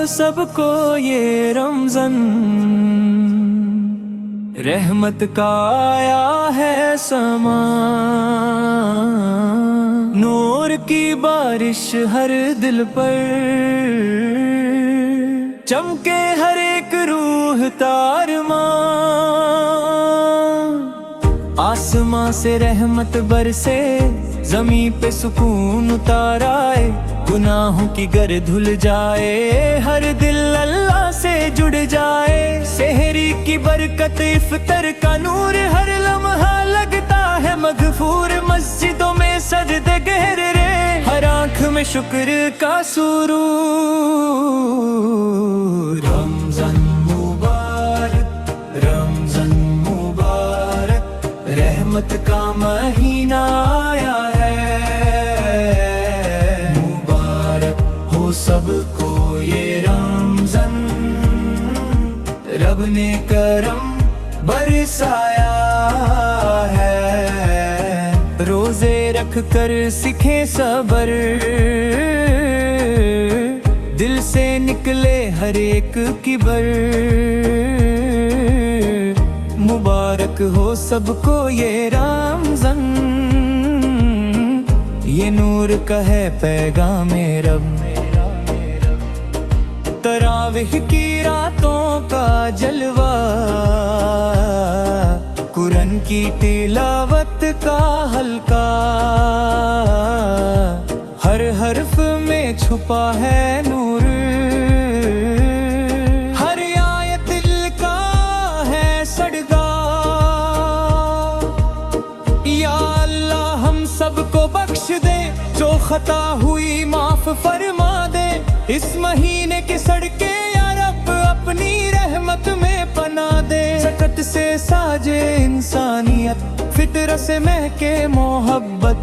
سب کو یہ رمضان، رحمت کا آیا ہے سامان، نور کی بارش ہر دل پر، چمکے ہر ایک روح تارمان، آسمان سے رحمت برسے، زمین پہ سکون اتار آئے، گناہوں کی گر دھل جائے، ہر دل اللہ سے جڑ جائے، سحری کی برکت افطر کا نور، ہر لمحہ لگتا ہے مغفور، مسجدوں میں سجدے گہرے، ہر آنکھ میں شکر کا سرور۔ رمضان مبارک، رمضان مبارک، رحمت کا مہینہ آیا ہے، مبارک ہو سب کو یہ رمضان، رب نے کرم برسایا ہے، روزے رکھ کر سیکھیں صبر، دل سے نکلے ہر ایک کبر، مبارک ہو سب کو یہ رمضان، یہ نور کا ہے پیغام رب، تراویح کی راتوں کا جلوہ، قرآن کی تلاوت کا حلقہ، ہر حرف میں چھپا ہے نور، ہر آیت دل کا ہے صدقہ، یا اللہ ہم سب کو بخش دے، جو خطا ہوئی معاف فرما دے، اس مہینے کی سڑکیں یا رب اپنی رحمت میں پناہ دے، سکت سے ساجے انسانیت، فطرت سے مہکے محبت،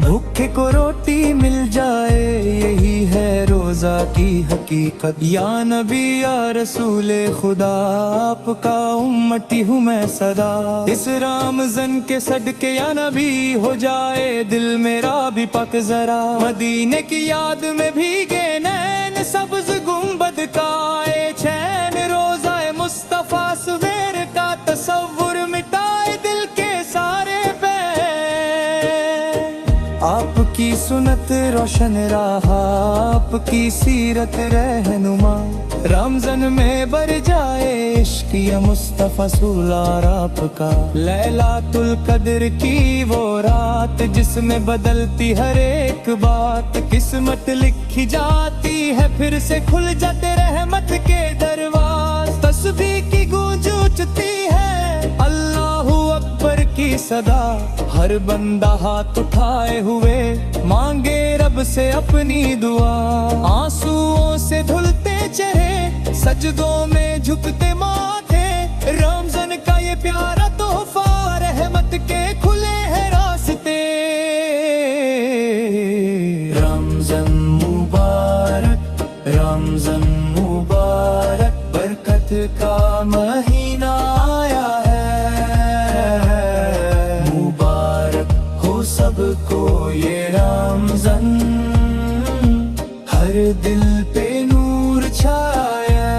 بھوکے کو روٹی مل جائے، یہی ہے روزہ کی حقیقت، یا نبی یا رسول خدا، آپ کا امتی ہوں میں صدا، اس رمضان کے صدقے یا نبی ہو جائے دل میرا بھی پاک ذرا، مدینے کی یاد میں بھیگے نین، سبز گنبد کا اے چین، روزہ مصطفیٰ سویر کا تصور مٹائے دل کے سارے بین، آپ کی سنت روشن راہ، آپ کی سیرت رہنما، رمضان میں بر جائے عشق یا مصطفیٰ سولار آپ کا، لیلۃ القدر کی وہ رات جس میں بدلتی ہر ایک بات، قسمت لکھی جاتی ہے پھر سے کھل جاتے رحمت کے درواز، تسبیح کی گونج اٹھتی ہے، اللہ اکبر کی صدا، ہر بندہ ہاتھ اٹھائے ہوئے مانگے رب سے اپنی دعا، آنسوؤں سے دھلتے چہرے، سجدوں میں جھکتے ماتھے، رمضان کا یہ پیارا تحفہ، رحمت کے کھلے ہیں راستے، رمضان مبارک، رمضان مبارک، برکت کا مہینہ آیا ہے، مبارک ہو سب کو یہ رمضان، ہر دل پہ نور چھایا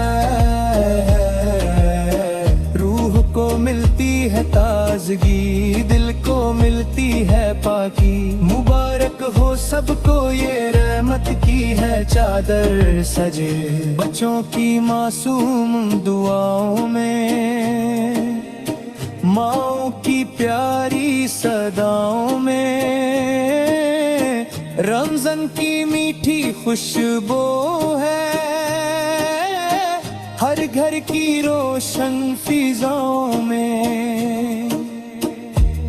ہے، روح کو ملتی ہے تازگی، دل کو ملتی ہے پاکی، مبارک ہو سب کو یہ رحمت کی ہے چادر سجے، بچوں کی معصوم دعاؤں میں، ماؤں کی پیاری صداؤں میں، رمضان کی میٹھی خوشبو ہے، ہر گھر کی روشن فضاؤں میں،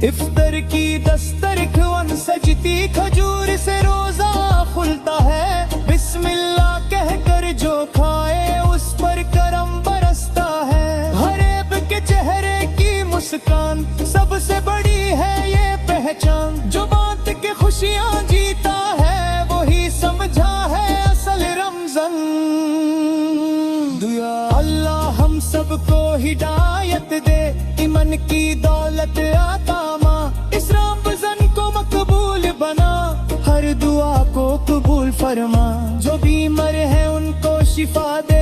افطر کی دسترخوان سجتی کھجور سے روزہ کھلتا ہے، بسم اللہ کہہ کر جو کھائے اس پر کرم برستا ہے، ہر عیب کے چہرے کی مسکان سب سے بڑی ہے یہ پہچان، جو بات کے خوشیاں جیتا ہے وہی سمجھا ہے اصل رمضان، دعا اللہ ہم سب کو ہدایت دے، ایمان کی دولت عطا ماں، اس رمضان کو مقبول بنا، ہر دعا کو قبول فرما، جو بیمار ہے ان کو شفا دے،